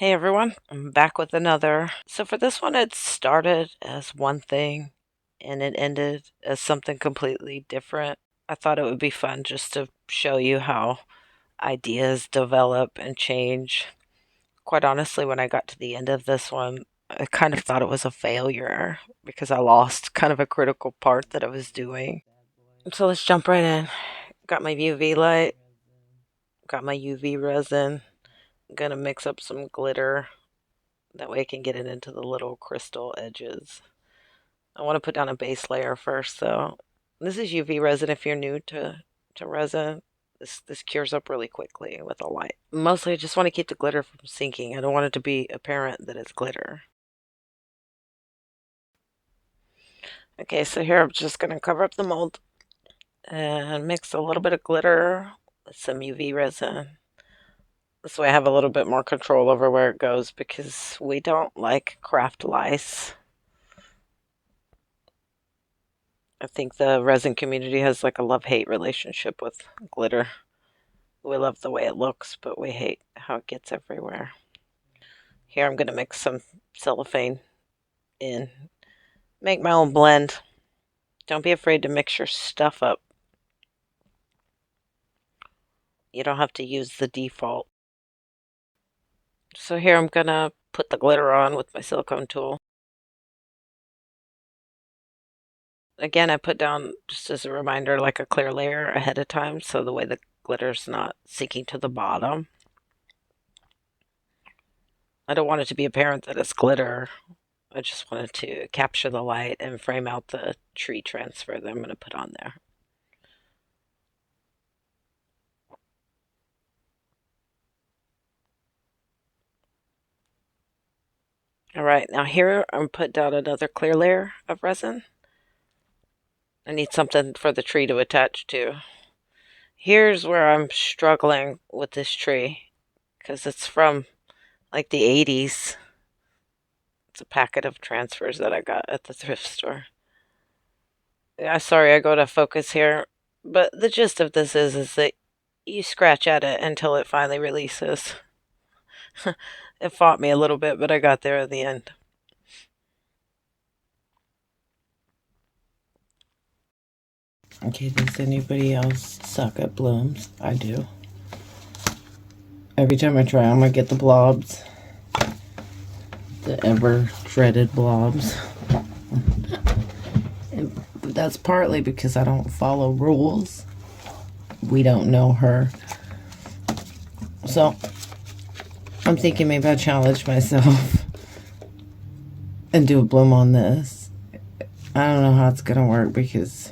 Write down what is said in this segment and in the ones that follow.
Hey everyone, I'm back with another. So for this one, it started as one thing and it ended as something completely different. I thought it would be fun just to show you how ideas develop and change. Quite honestly, when I got to the end of this one, I kind of thought it was a failure because I lost kind of a critical part that I was doing. So let's jump right in. Got my UV light, got my UV resin. I'm gonna mix up some glitter. That way I can get it into the little crystal edges. I want to put down a base layer first, though. This is UV resin if you're new to resin. This cures up really quickly with a light. Mostly I just want to keep the glitter from sinking. I don't want it to be apparent that it's glitter. Okay, so here I'm just going to cover up the mold and mix a little bit of glitter with some UV resin. This way I have a little bit more control over where it goes because we don't like craft lice. I think the resin community has like a love-hate relationship with glitter. We love the way it looks, but we hate how it gets everywhere. Here I'm going to mix some cellophane in. Make my own blend. Don't be afraid to mix your stuff up. You don't have to use the default. So here I'm going to put the glitter on with my silicone tool. Again, I put down, just as a reminder, like a clear layer ahead of time, so the way the glitter's not sinking to the bottom. I don't want it to be apparent that it's glitter. I just wanted to capture the light and frame out the tree transfer that I'm going to put on there. Alright, now here I'm put down another clear layer of resin. I need something for the tree to attach to. Here's where I'm struggling with this tree, because it's from like the 80s. It's a packet of transfers that I got at the thrift store. Yeah, sorry I go to focus here, but the gist of this is that you scratch at it until it finally releases. It fought me a little bit, but I got there at the end. Okay, does anybody else suck at blooms? I do. Every time I try them, I get the blobs. The ever dreaded blobs. But that's partly because I don't follow rules. We don't know her. So, I'm thinking maybe I'll challenge myself and do a bloom on this. I don't know how it's going to work because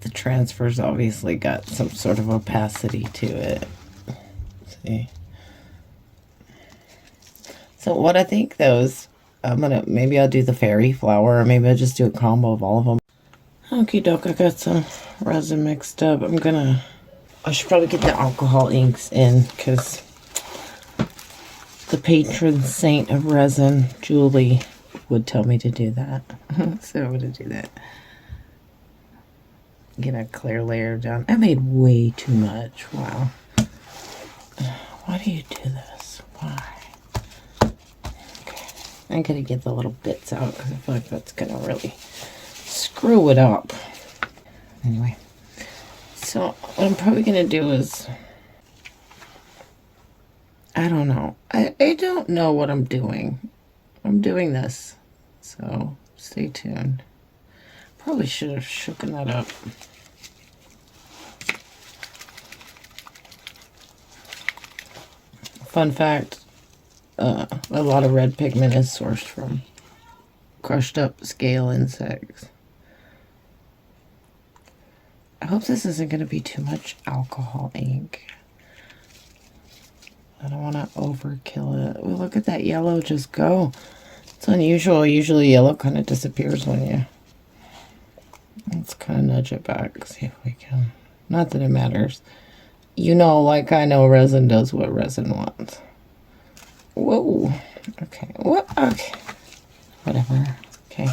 the transfer's obviously got some sort of opacity to it. Let's see. So what I think though is maybe I'll do the fairy flower, or maybe I'll just do a combo of all of them. Okie doke, I got some resin mixed up. I should probably get the alcohol inks in because the patron saint of resin, Julie, would tell me to do that. So I'm gonna do that. Get a clear layer down. I made way too much. Wow. Why do you do this? Why? Okay. I'm gonna get the little bits out because I feel like that's gonna really screw it up. Anyway. So what I'm probably gonna do is, I don't know. I don't know what I'm doing. I'm doing this. So stay tuned. Probably should have shooken that up. Fun fact, a lot of red pigment is sourced from crushed up scale insects. I hope this isn't going to be too much alcohol ink. I don't want to overkill it. Oh, look at that yellow just go. It's unusual. Usually yellow kind of disappears when you... Let's kind of nudge it back. See if we can. Not that it matters. You know, like I know resin does what resin wants. Whoa. Okay. What? Okay. Whatever. Okay.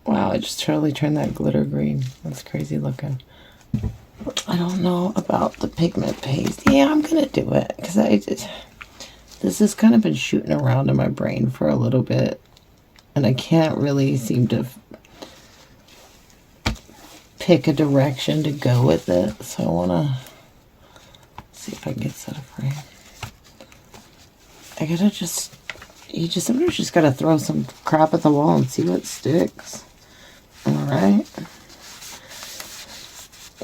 Wow, I just totally turned that glitter green. That's crazy looking. I don't know about the pigment paste. Yeah, I'm gonna do it because This has kind of been shooting around in my brain for a little bit, and I can't really seem to pick a direction to go with it. So I want to see if I can get set up right. I gotta sometimes just gotta throw some crap at the wall and see what sticks. Alright.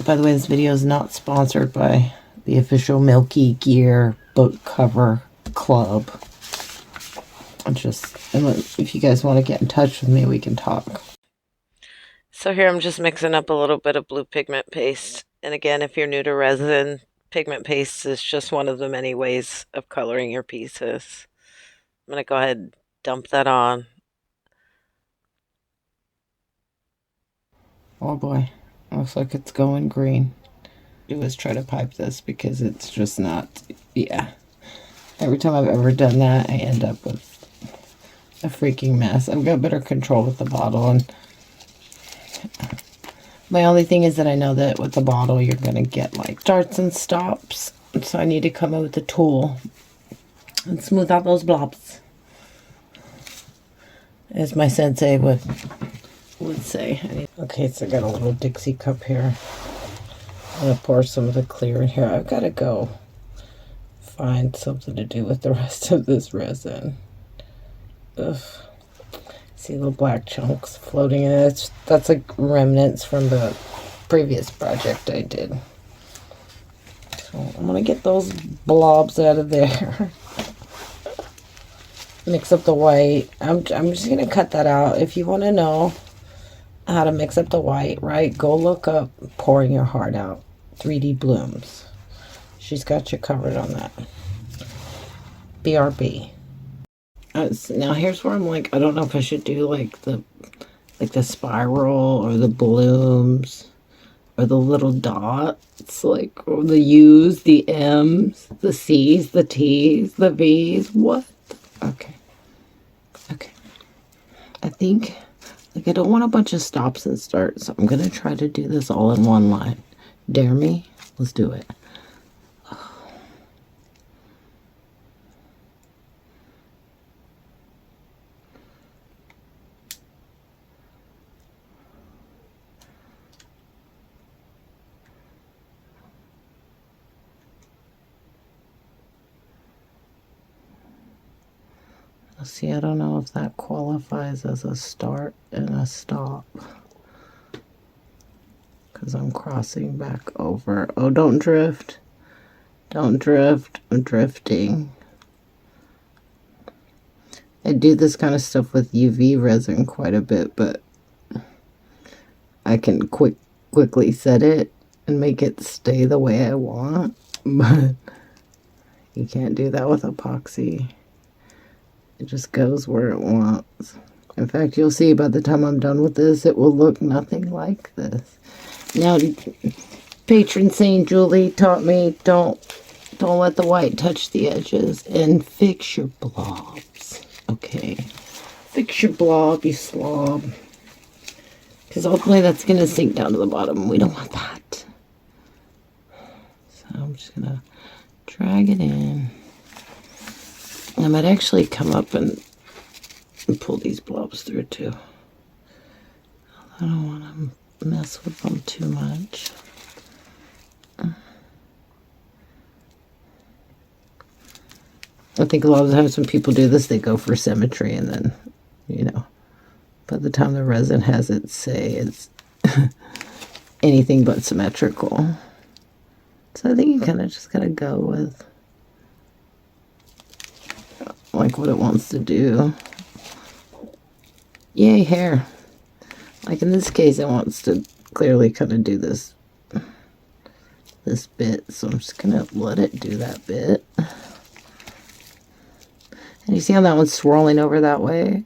By the way, this video is not sponsored by the official Milky Gear book cover club. If you guys want to get in touch with me, we can talk. So here I'm just mixing up a little bit of blue pigment paste. And again, if you're new to resin, pigment paste is just one of the many ways of coloring your pieces. I'm going to go ahead and dump that on. Oh boy, looks like it's going green. Do is try to pipe this because it's just not, yeah. Every time I've ever done that, I end up with a freaking mess. I've got better control with the bottle, and my only thing is that I know that with the bottle you're gonna get like starts and stops, so I need to come in with a tool and smooth out those blobs, as my sensei would say. Okay, so I got a little Dixie cup here. I'm gonna pour some of the clear in here. I've got to go find something to do with the rest of this resin. Ugh. See little black chunks floating in it. That's like remnants from the previous project I did. So I'm gonna get those blobs out of there. Mix up the white. I'm just gonna cut that out. If you want to know how to mix up the white, right, go look up Pouring Your Heart Out 3D Blooms. She's got you covered on that. BRB. Now here's where I'm like, I don't know if I should do like the spiral or the blooms or the little dots, like or the U's, the M's, the C's, the T's, the V's. What? Okay. I think like I don't want a bunch of stops and starts, so I'm gonna try to do this all in one line. Dare me? Let's do it. See, I don't know if that qualifies as a start and a stop, because I'm crossing back over. Oh, don't drift. Don't drift. I'm drifting. I do this kind of stuff with UV resin quite a bit, but I can quickly set it and make it stay the way I want, but you can't do that with epoxy. It just goes where it wants. In fact, you'll see by the time I'm done with this, it will look nothing like this. Now, patron Saint Julie taught me don't let the white touch the edges and fix your blobs. Okay, fix your blob, you slob. Because ultimately that's going to sink down to the bottom, and we don't want that. So I'm just going to drag it in. I might actually come up and pull these blobs through too. I don't want to mess with them too much. I think a lot of the times when people do this, they go for symmetry, and then, you know, by the time the resin has its say, it's anything but symmetrical. So I think you kind of just gotta go with like what it wants to do. Yay, hair. Like in this case, it wants to clearly kind of do this bit, so I'm just gonna let it do that bit. And you see how that one's swirling over that way?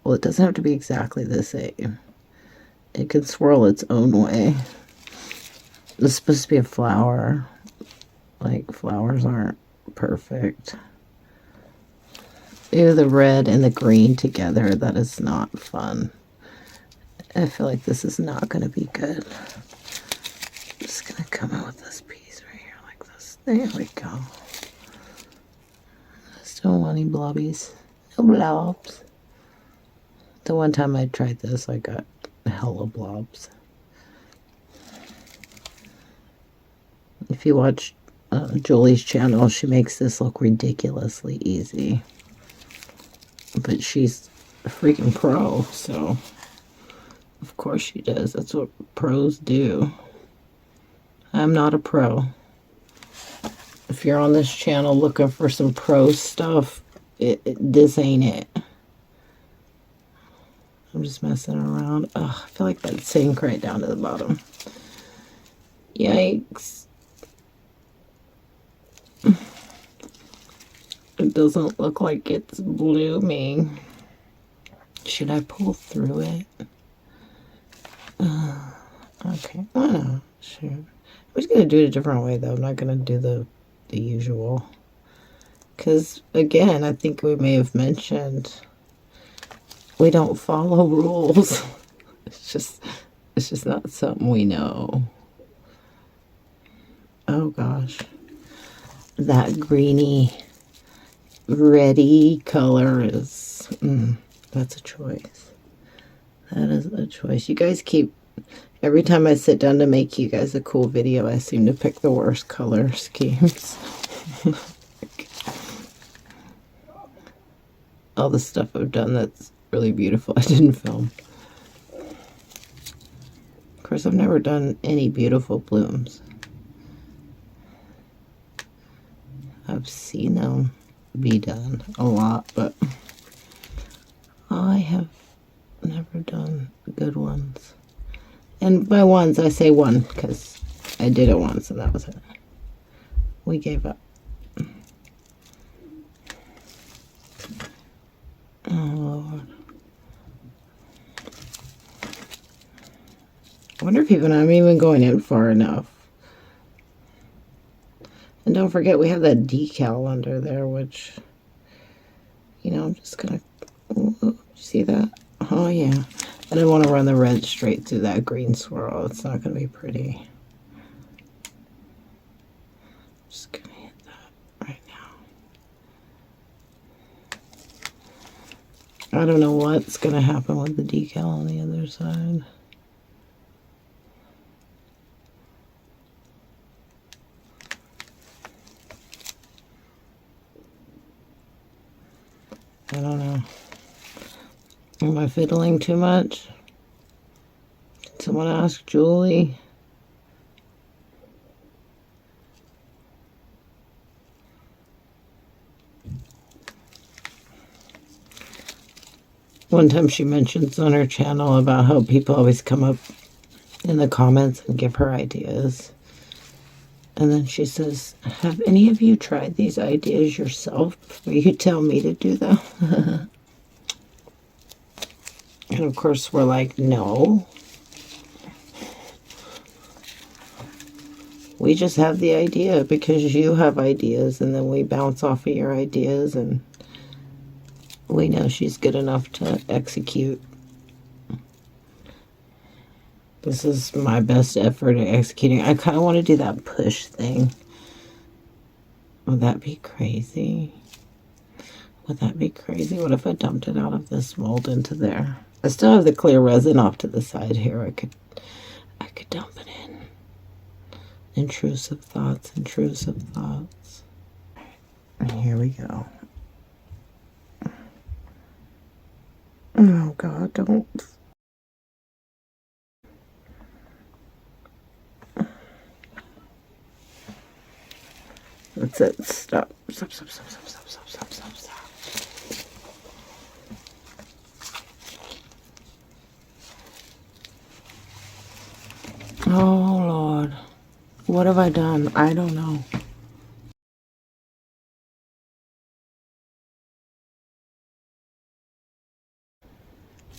Well, it doesn't have to be exactly the same. It can swirl its own way. This is supposed to be a flower. Like, flowers aren't perfect. Ew, the red and the green together, that is not fun. I feel like this is not going to be good. I'm just going to come out with this piece right here like this. There we go. Just Don't want any blobbies. No blobs. The one time I tried this, I got hella blobs. If you watch Julie's channel, she makes this look ridiculously easy. But she's a freaking pro, so of course she does. That's what pros do. I'm not a pro. If you're on this channel looking for some pro stuff, this ain't it. I'm just messing around. Ugh, I feel like that sink right down to the bottom. Yikes. It doesn't look like it's blooming. Should I pull through it? Okay. Oh, sure. I'm just going to do it a different way, though. I'm not going to do the usual. Because, again, I think we may have mentioned we don't follow rules. It's just not something we know. Oh, gosh. That greeny, reddy color is... that's a choice. That is a choice. You guys keep... Every time I sit down to make you guys a cool video, I seem to pick the worst color schemes. All the stuff I've done that's really beautiful, I didn't film. Of course, I've never done any beautiful blooms. I've seen them be done a lot, but I have never done good ones. And by ones, I say one because I did it once and that was it. We gave up. Oh, Lord. I wonder if I'm even going in far enough. And don't forget, we have that decal under there, which, I'm just going to, see that? Oh, yeah. I didn't want to run the red straight through that green swirl. It's not going to be pretty. Just going to hit that right now. I don't know what's going to happen with the decal on the other side. I don't know. Am I fiddling too much? Did someone ask Julie? One time she mentions on her channel about how people always come up in the comments and give her ideas. And then she says, have any of you tried these ideas yourself before you tell me to do them? And of course we're like, no. We just have the idea because you have ideas, and then we bounce off of your ideas, and we know she's good enough to execute. This is my best effort at executing. I kind of want to do that push thing. Would that be crazy? Would that be crazy? What if I dumped it out of this mold into there? I still have the clear resin off to the side here. I could dump it in. Intrusive thoughts, intrusive thoughts. And here we go. Oh God, don't. That's it. Stop. Stop, stop, stop, stop, stop, stop, stop, stop, stop. Oh, Lord. What have I done? I don't know.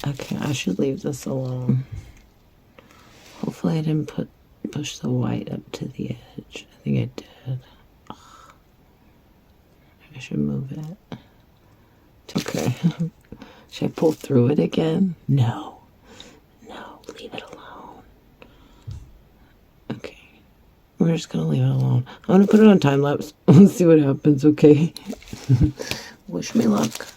Okay, I should leave this alone. Hopefully I didn't push the white up to the edge. I think I did. Ugh. I should move it. It's okay. Should I pull through it again? No. No, leave it alone. Okay. We're just gonna leave it alone. I'm gonna put it on time lapse. Let's see what happens, okay? Wish me luck.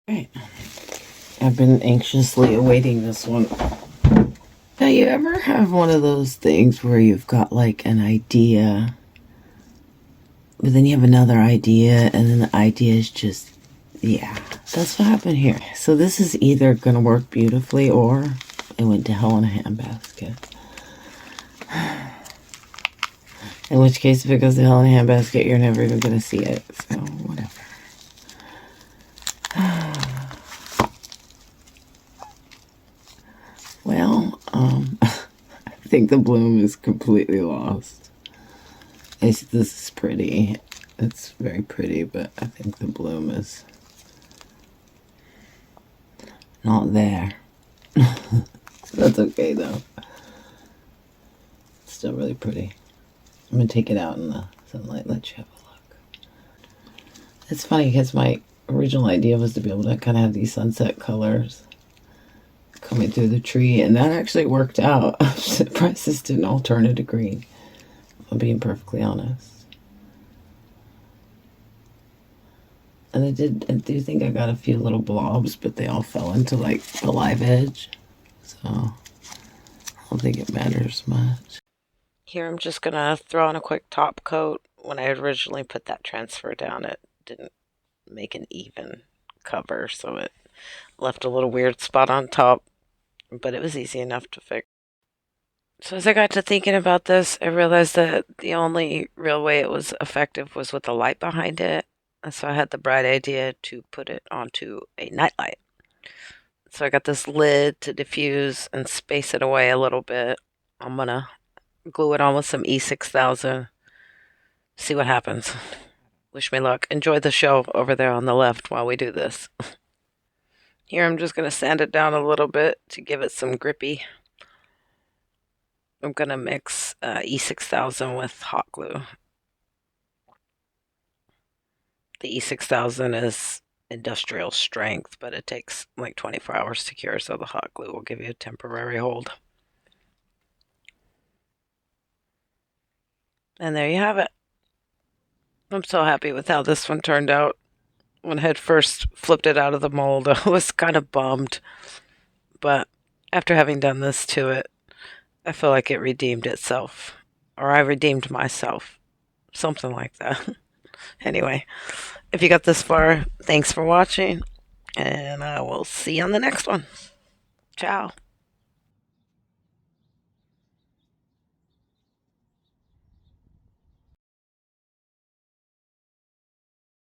Right. I've been anxiously awaiting this one. Now, you ever have one of those things where you've got like an idea, but then you have another idea, and then the idea is just, yeah, that's what happened here. So this is either going to work beautifully or it went to hell in a handbasket. In which case, if it goes to hell in a handbasket, you're never even going to see it. So, whatever. Well, I think the bloom is completely lost. This is pretty. It's very pretty, but I think the bloom is not there. That's okay, though. It's still really pretty. I'm going to take it out in the sunlight, let you have a look. It's funny because my original idea was to be able to kind of have these sunset colors coming through the tree, and that actually worked out. I'm surprised this didn't all turn into green, if I'm being perfectly honest. And I do think I got a few little blobs, but they all fell into like the live edge, so I don't think it matters much. Here I'm just going to throw on a quick top coat. When I originally put that transfer down, it didn't make an even cover, so it left a little weird spot on top, but it was easy enough to fix. So as I got to thinking about this, I realized that the only real way it was effective was with the light behind it. And so I had the bright idea to put it onto a nightlight. So I got this lid to diffuse and space it away a little bit. I'm going to glue it on with some E6000. See what happens. Wish me luck. Enjoy the show over there on the left while we do this. Here I'm just going to sand it down a little bit to give it some grippy. I'm going to mix E6000 with hot glue. The E6000 is industrial strength, but it takes like 24 hours to cure, so the hot glue will give you a temporary hold. And there you have it. I'm so happy with how this one turned out. When I had first flipped it out of the mold, I was kind of bummed. But after having done this to it, I feel like it redeemed itself. Or I redeemed myself. Something like that. Anyway, if you got this far, thanks for watching. And I will see you on the next one. Ciao.